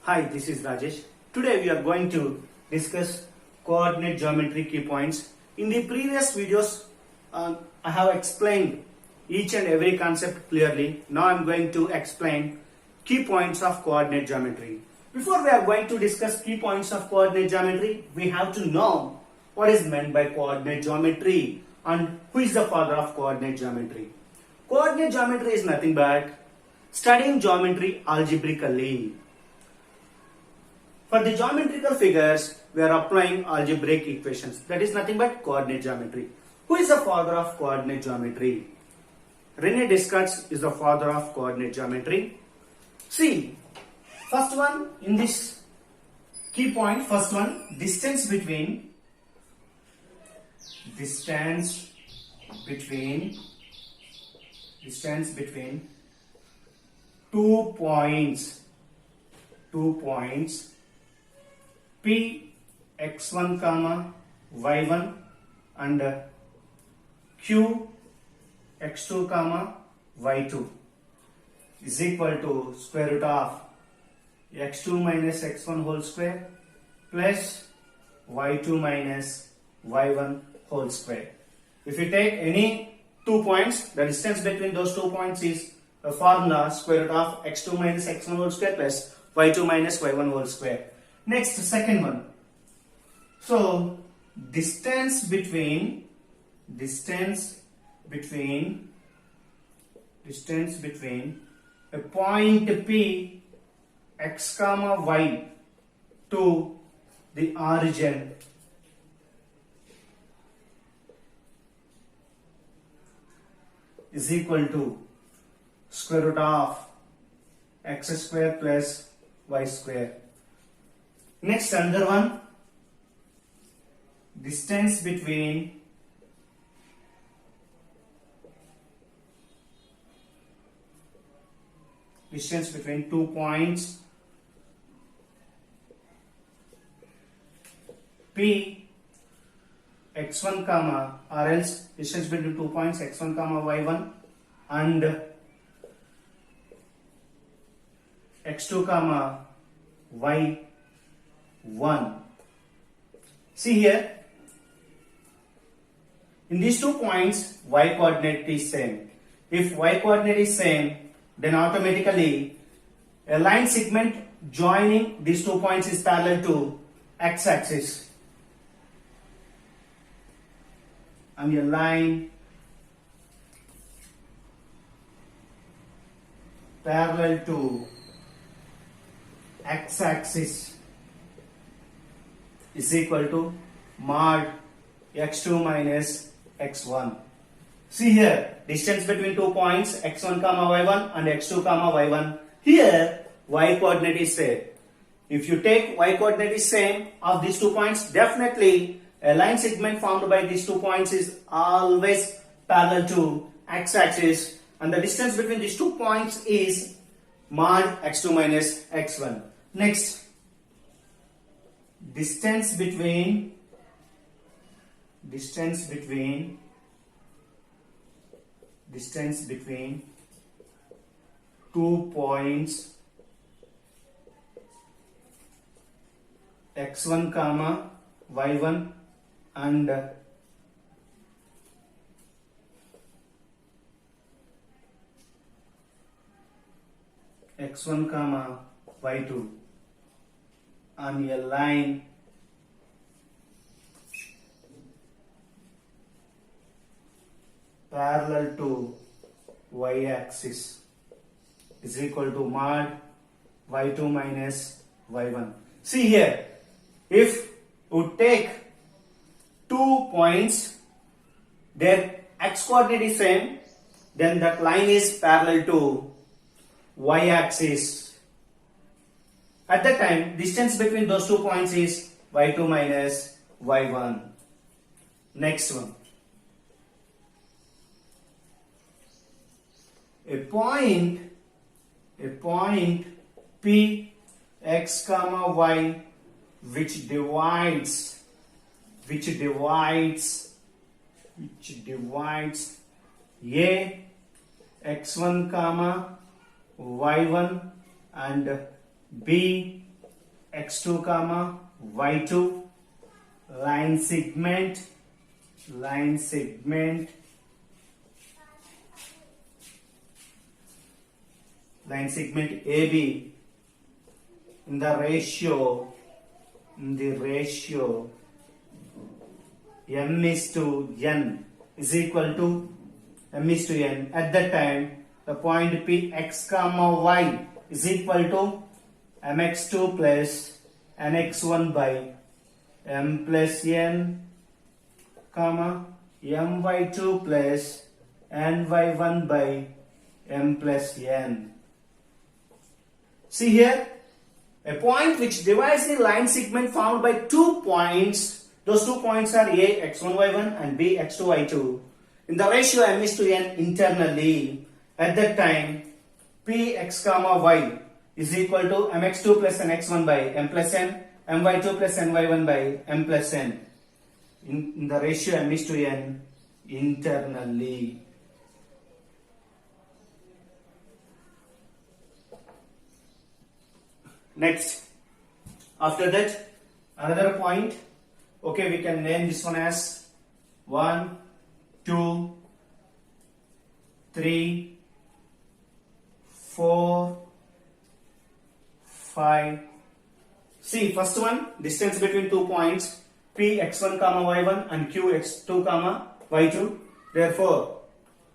Hi, this is Rajesh. Today we are going to discuss coordinate geometry key points. In the previous videos, I have explained each and every concept clearly. Now I am going to explain key points of coordinate geometry. Before we are going to discuss key points of coordinate geometry, we have to know what is meant by coordinate geometry and who is the father of coordinate geometry. Coordinate geometry is nothing but studying geometry algebraically. For the geometrical figures, we are applying algebraic equations. That is nothing but coordinate geometry. Who is the father of coordinate geometry? René Descartes is the father of coordinate geometry. See, first one in this key point, first one, distance between two points P x1 comma y1 and Q x2 comma y2 is equal to square root of x2 minus x1 whole square plus y2 minus y1 whole square. If you take any 2 points, the distance between those 2 points is a formula square root of x2 minus x1 whole square plus y2 minus y1 whole square. Next, second one. So, distance between a point P x comma y to the origin is equal to square root of x square plus y square. Next, another one, distance between two points P x1 comma, or else distance between 2 points x1 comma y1 and x2 comma y1. See here, in these 2 points y coordinate is same. If y coordinate is same, then automatically a line segment joining these 2 points is parallel to x axis, and a line parallel to x axis is equal to mod x2 minus x1. See here, distance between 2 points x1 comma y1 and x2 comma y1. Here y coordinate is same. If you take y coordinate is same of these 2 points, definitely a line segment formed by these 2 points is always parallel to x axis, and the distance between these 2 points is mod x2 minus x1. Next, distance between 2 points x1 comma y1 and x1 comma y2 on a line parallel to y axis is equal to mod y2 minus y1. See here, if you take 2 points, their x coordinate is same, then that line is parallel to y axis. At that time, distance between those 2 points is y2 minus y1. Next one. A point P x comma y which divides a x1 comma y1 and b x2 comma y2, line segment AB in the ratio m is to n is equal to m is to n. At that time, the point P x comma y is equal to mx2 plus nx1 by m plus n comma my2 plus ny1 by m plus n. See here, a point which divides the line segment formed by 2 points. Those 2 points are A x1 y1 and B x2 y2 in the ratio m is to n internally. At that time, P x comma y is equal to mx2 plus nx1 by m plus n, my2 plus ny1 by m plus n in the ratio m is to n internally. Next, after that, another point. Okay, we can name this one as 1, 2, 3, 4, 5. See, first one, distance between 2 points P x1 comma y1 and Q x2 comma y2. Therefore,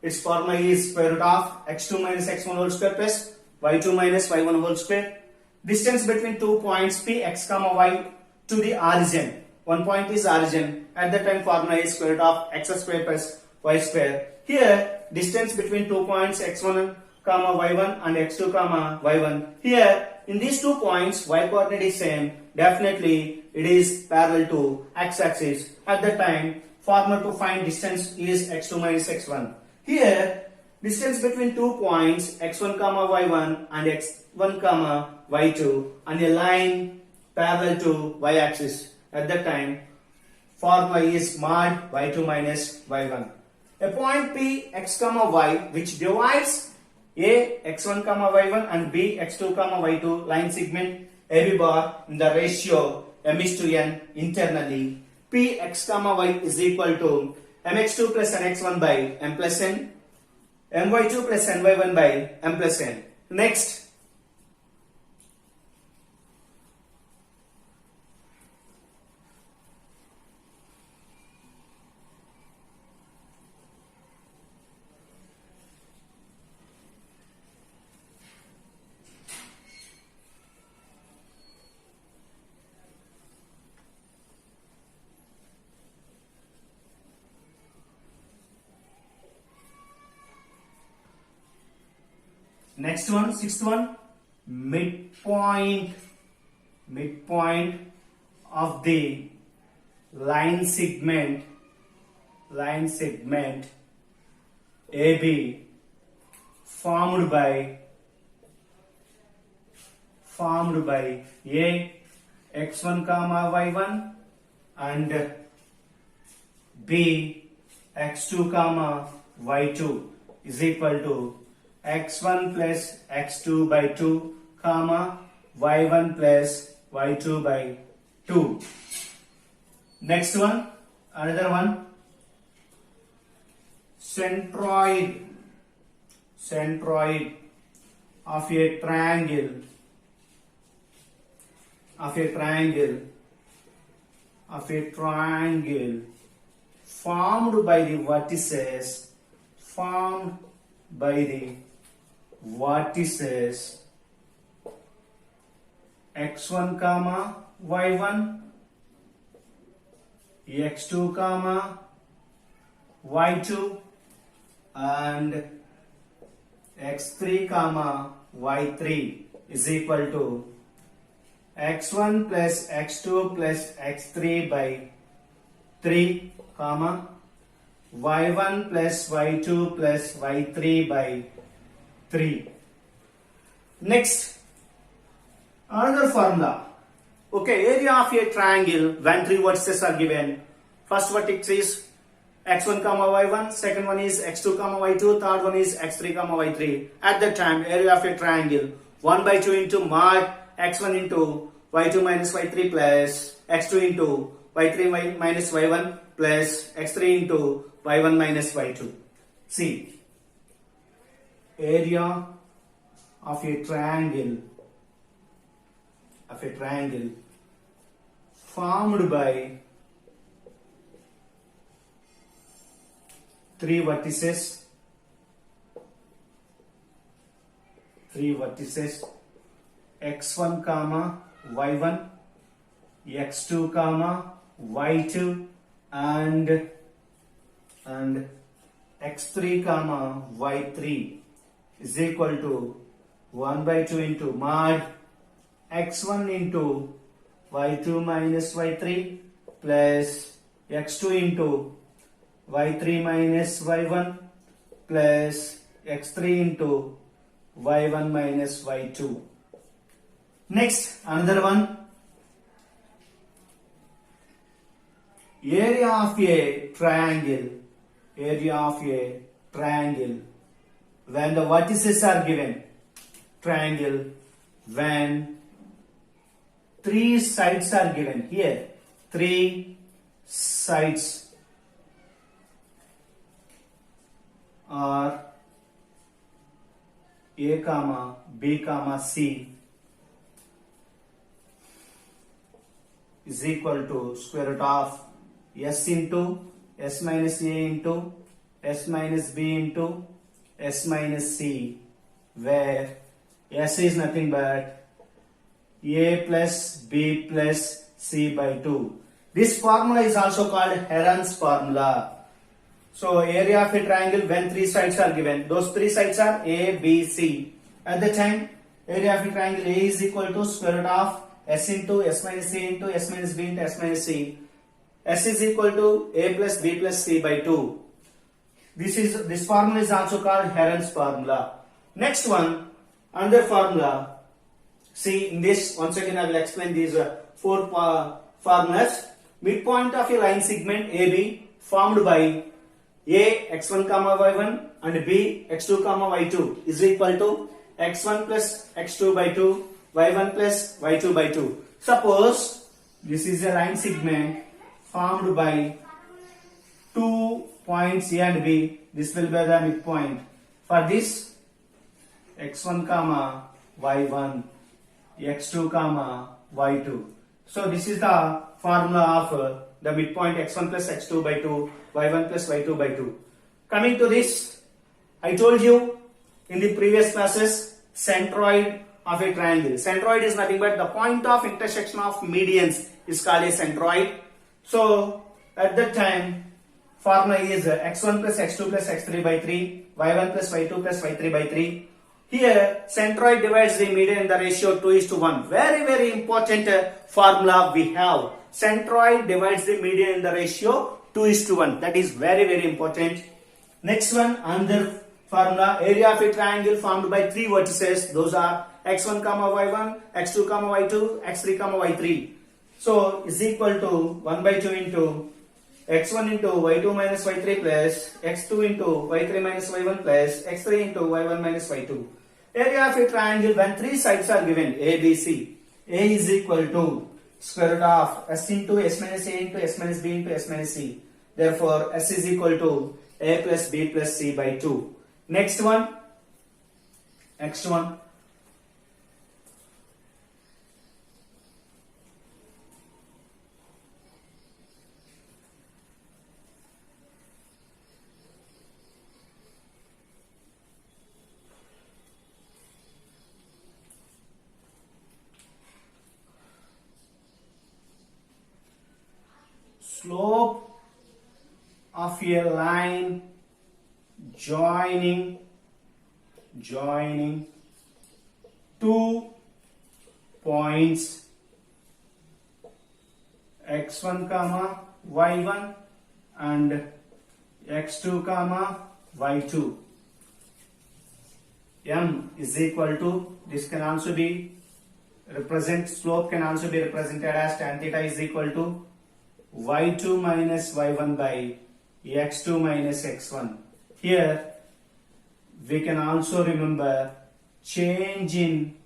its formula is square root of x2 minus x1 whole square plus y2 minus y1 whole square. Distance between 2 points P x comma y to the origin. One point is origin. At that time, formula is square root of x square plus y square. Here, distance between 2 points x1 comma y1 and x2 comma y1. Here, in these 2 points, y coordinate is same. Definitely, it is parallel to x-axis. At that time, formula to find distance is x2 minus x1. Here, distance between 2 points x1 comma y1 and x1 comma y2 on a line parallel to y-axis. At that time, formula is mod y2 minus y1. A point P x comma y which divides A x1 comma y1 and B x2 comma y2 line segment AB bar in the ratio m is to n internally. P x comma y is equal to mx2 plus nx1 by m plus n, my2 plus ny1 by m plus n. Next, next one, sixth one, midpoint of the line segment AB formed by A x1 comma y1 and B x2 comma y2 is equal to x1 plus x2 by 2 comma y1 plus y2 by 2. Next one, another one, centroid of a triangle formed by the vertices x1 comma y1, x2 comma y2 and x3 comma y3 is equal to x1 plus x2 plus x3 by 3 comma y1 plus y2 plus y3 by 3. Next, another formula. Okay, area of a triangle when 3 vertices are given. First vertex is x1 comma y1, second one is x2 comma y2, third one is x3 comma y3. At that time, area of a triangle 1 by 2 into mod x1 into y2 minus y3 plus x2 into y3 minus y1 plus x3 into y1 minus y2. See, area of a triangle formed by three vertices x1 comma y1, x2 comma y2 and x3 comma y3 is equal to 1 by 2 into mod x1 into y2 minus y3 plus x2 into y3 minus y1 plus x3 into y1 minus y2. Next, another one. Area of a triangle when the vertices are given. Triangle when three sides are given. Here, three sides are A comma B comma C is equal to square root of S into S minus A into S minus B into S minus C, where S is nothing but A plus B plus C by 2. This formula is also called Heron's formula. So area of a triangle when three sides are given. Those three sides are A, B, C. At the time, area of a triangle A is equal to square root of S into S minus A into S minus B into S minus C. S is equal to A plus B plus C by 2. This formula is also called Heron's formula. Next one, another formula. See, in this, once again I will explain these four formulas. Midpoint of a line segment AB formed by A x1 comma y1 and B x2 comma y2 is equal to x1 plus x2 by 2, y1 plus y2 by 2. Suppose this is a line segment formed by 2 points A and B. This will be the midpoint. For this, x1 comma y1, x2 comma y2. So this is the formula of the midpoint x1 plus x2 by 2, y1 plus y2 by 2. Coming to this, I told you in the previous classes, centroid of a triangle. Centroid is nothing but the point of intersection of medians is called a centroid. So at that time, formula is x1 plus x2 plus x3 by 3, y1 plus y2 plus y3 by 3. Here, centroid divides the median in the ratio 2:1. Very, very important formula we have. Centroid divides the median in the ratio 2:1. That is very, very important. Next one, another formula, area of a triangle formed by three vertices. Those are x1 comma y1, x2 comma y2, x3 comma y3. So is equal to 1 by 2 into x1 into y2 minus y3 plus x2 into y3 minus y1 plus x3 into y1 minus y2. Area of a triangle when three sides are given A, B, C. A is equal to square root of S into S minus A into S minus B into S minus C. Therefore, S is equal to A plus B plus C by 2. Next one. Slope of a line joining two points x1 comma y1 and x2 comma y2. M is equal to, this can also be slope can also be represented as tan theta is equal to y2 minus y1 by x2 minus x1. Here we can also remember change in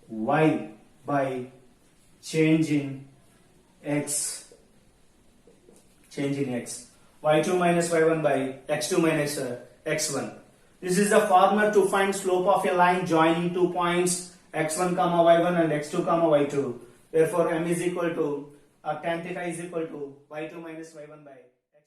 y by change in x, y2 minus y1 by x2 minus x1. This is the formula to find slope of a line joining 2 points x1 comma y1 and x2 comma y2. Therefore, m is equal to tan theta is equal to y2 minus y1 by